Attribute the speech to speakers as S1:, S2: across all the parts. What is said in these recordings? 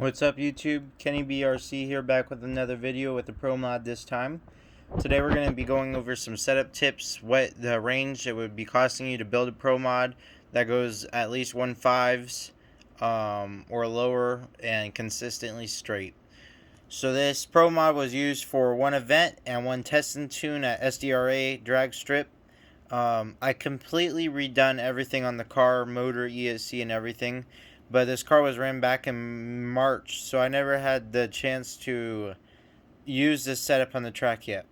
S1: What's up YouTube? Kenny BRC here, back with another video with the Pro Mod this time. Today we're going to be going over some setup tips, what the range it would be costing you to build a Pro Mod that goes at least 1.5s or lower and consistently straight. So this Pro Mod was used for one event and one test and tune at SDRA drag strip. I completely redone everything on the car, motor, ESC, and everything. But this car was ran back in March, so I never had the chance to use this setup on the track yet.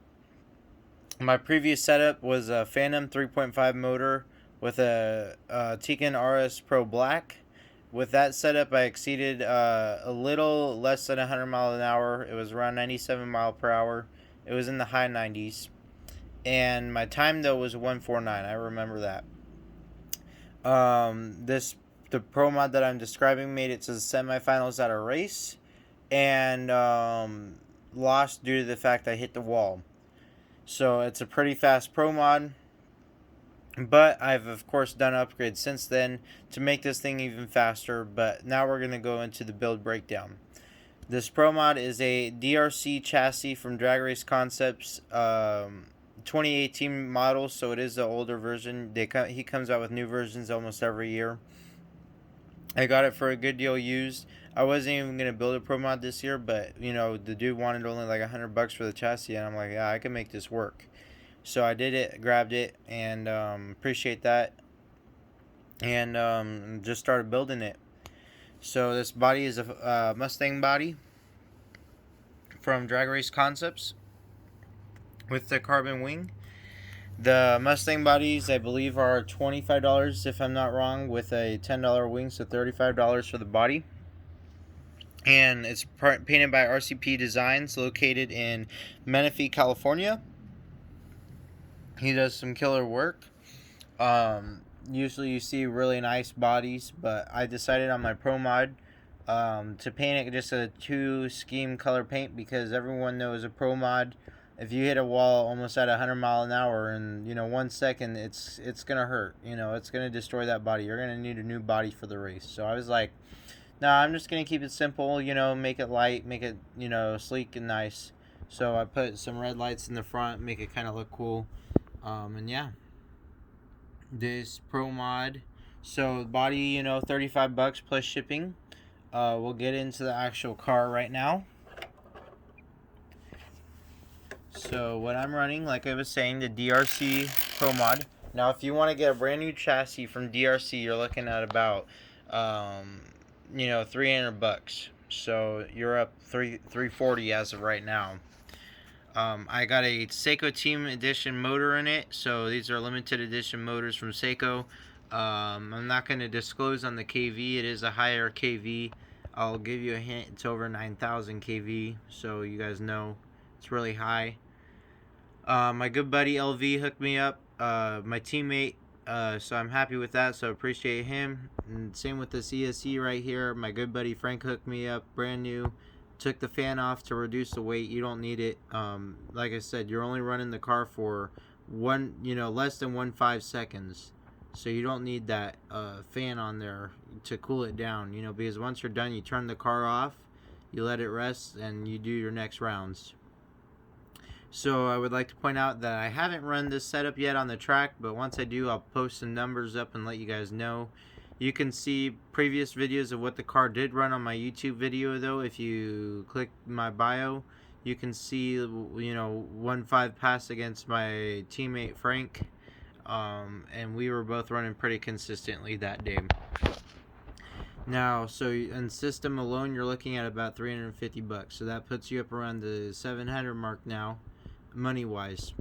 S1: My previous setup was a Phantom 3.5 motor with a Tiken RS Pro Black. With that setup, I exceeded a little less than 100 miles an hour. It was around 97 mile per hour. It was in the high 90s. And my time, though, was 1:49. I remember that. The Pro Mod that I'm describing made it to the semifinals at a race, and lost due to the fact I hit the wall. So it's a pretty fast Pro Mod, but I've of course done upgrades since then to make this thing even faster. But now we're going to go into the build breakdown. This Pro Mod is a DRC chassis from Drag Race Concepts 2018 model, so it is the older version. He comes out with new versions almost every year. I got it for a good deal used. I wasn't even going to build a Pro Mod this year, but, you know, the dude wanted only like $100 for the chassis, and I'm like, yeah, I can make this work. So I did it, grabbed it, and appreciate that, and just started building it. So this body is a Mustang body from Drag Race Concepts with the carbon wing. The Mustang bodies, I believe, are $25 if I'm not wrong, with a $10 wing, so $35 for the body. And it's painted by RCP Designs, located in Menifee, California. He does some killer work. Usually you see really nice bodies, but I decided on my Pro Mod to paint it just a 2 scheme color paint, because everyone knows a Pro Mod, if you hit a wall almost at 100 mile an hour in 1 second, it's gonna hurt. It's gonna destroy that body. You're gonna need a new body for the race. So I was like, no, I'm just gonna keep it simple. Make it light, make it sleek and nice. So I put some red lights in the front, make it kind of look cool. And yeah, this Pro Mod. So body, $35 plus shipping. We'll get into the actual car right now. So what I'm running, like I was saying, the DRC Pro Mod. Now, if you want to get a brand new chassis from DRC, you're looking at about, $300. So you're up $340 as of right now. I got a Seiko Team Edition motor in it. So these are limited edition motors from Seiko. I'm not going to disclose on the KV. It is a higher KV. I'll give you a hint. It's over 9,000 KV. So you guys know it's really high. My good buddy LV hooked me up, my teammate, so I'm happy with that, so appreciate him. And same with this ESC right here. My good buddy Frank hooked me up, brand new. Took the fan off to reduce the weight. You don't need it. Like I said, you're only running the car for less than 1.5 seconds, so you don't need that fan on there to cool it down. Because once you're done, you turn the car off, you let it rest, and you do your next rounds. So I would like to point out that I haven't run this setup yet on the track, but once I do, I'll post some numbers up and let you guys know. You can see previous videos of what the car did run on my YouTube video, though. If you click my bio, you can see 1.5 pass against my teammate Frank, and we were both running pretty consistently that day. Now, so in system alone, you're looking at about $350, so that puts you up around the 700 mark now, money wise.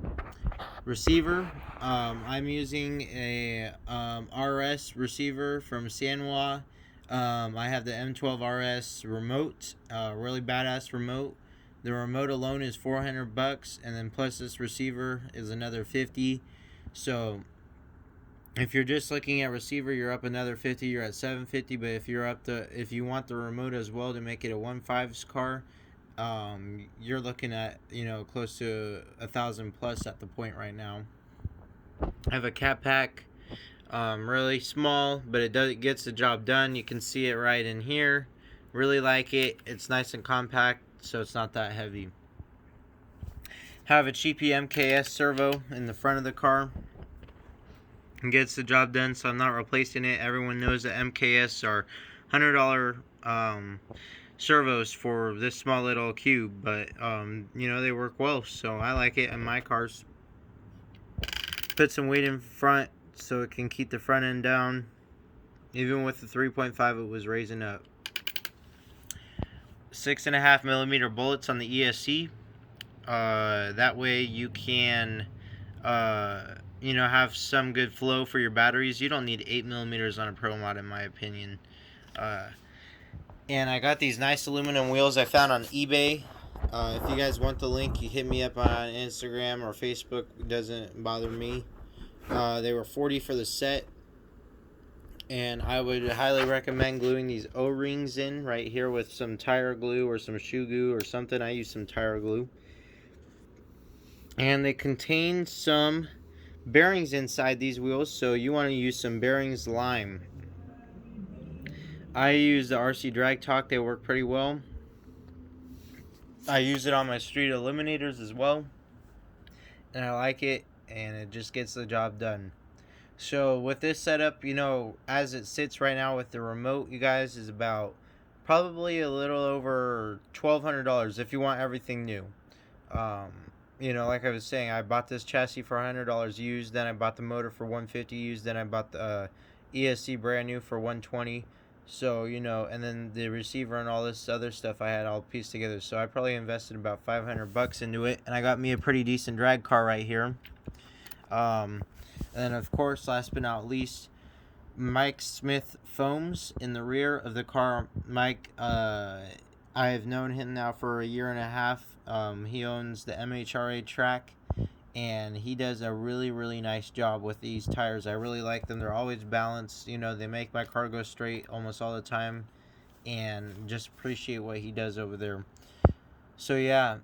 S1: Receiver, I'm using a RS receiver from Sanwa. I have the M12 RS remote, really badass remote. The remote alone is $400, and then plus this receiver is another $50. So if you're just looking at receiver, you're up another $50. You're at $750. But if you want the remote as well to make it a 1.5's car, you're looking at close to $1,000 plus at the point right now. I have a cat pack, really small, but it gets the job done. You can see it right in here. Really like it. It's nice and compact, so it's not that heavy. Have a cheapy MKS servo in the front of the car. It gets the job done, so I'm not replacing it. Everyone knows that MKS are $100 servos for this small little cube, but you know, they work well, so I like it in my cars. Put some weight in front so it can keep the front end down. Even with the 3.5, it was raising up. 6.5mm bullets on the ESC. That way you can you know, have some good flow for your batteries. You don't need 8mm on a Pro Mod, in my opinion. And I got these nice aluminum wheels I found on eBay. If you guys want the link, you hit me up on Instagram or Facebook. It doesn't bother me. They were $40 for the set. And I would highly recommend gluing these O-rings in right here with some tire glue or some shoe glue or something. I use some tire glue. And they contain some bearings inside these wheels, so you want to use some bearings lime. I use the RC Drag Talk. They work pretty well. I use it on my street eliminators as well, and I like it, and it just gets the job done. So with this setup, you know, as it sits right now with the remote, you guys, is about probably a little over $1,200 if you want everything new. You know, like I was saying, I bought this chassis for $100 used, then I bought the motor for $150 used, then I bought the ESC brand new for $120. So, you know, and then the receiver and all this other stuff I had all pieced together. So I probably invested about $500 into it, and I got me a pretty decent drag car right here. And then, of course, last but not least, Mike Smith foams in the rear of the car. Mike, I've known him now for a year and a half. He owns the MHRA track, and he does a really, really nice job with these tires. I really like them. They're always balanced. You know, they make my car go straight almost all the time, and just appreciate what he does over there. So, yeah,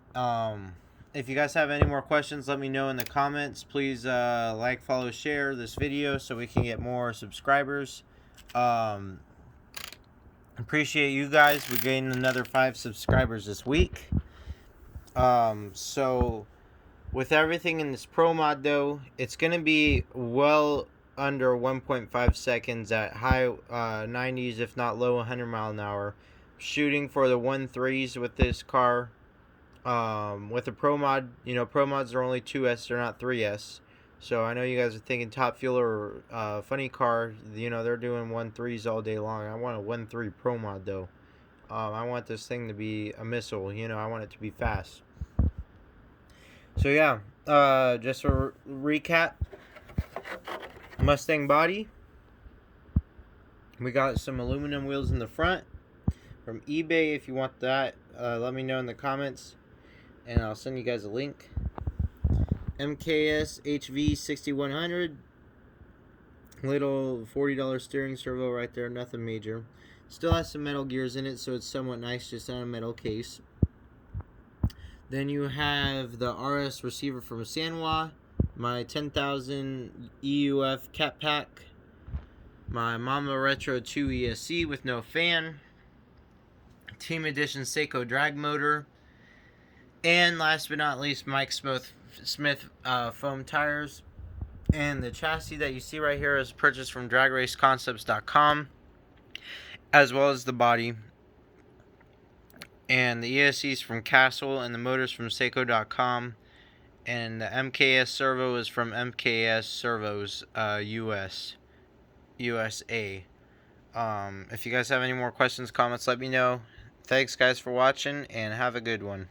S1: if you guys have any more questions, let me know in the comments. Please like, follow, share this video so we can get more subscribers. Appreciate you guys. We gained another 5 subscribers this week. So with everything in this Pro Mod, though, it's going to be well under 1.5 seconds at high 90s, if not low 100 mile an hour. Shooting for the 1.3s with this car. With the Pro Mod, you know, Pro Mods are only 2S, they're not 3S. So I know you guys are thinking Top Fuel or Funny Car, you know, they're doing 1.3s all day long. I want a 1.3 Pro Mod, though. I want this thing to be a missile, you know, I want it to be fast. So yeah, just a recap. Mustang body. We got some aluminum wheels in the front from eBay. If you want that, let me know in the comments, and I'll send you guys a link. MKS HV 6100. Little $40 steering servo right there, nothing major. Still has some metal gears in it, so it's somewhat nice, just on a metal case. Then you have the RS receiver from Sanwa, my 10,000 EUF cat pack, my Mama Retro 2 ESC with no fan, Team Edition Seiko drag motor, and last but not least, Mike Smith foam tires. And the chassis that you see right here is purchased from DragRaceConcepts.com, as well as the body. And the ESC's from Castle, and the motor's from Seiko.com. And the MKS servo is from MKS Servos USA. If you guys have any more questions, comments, let me know. Thanks, guys, for watching, and have a good one.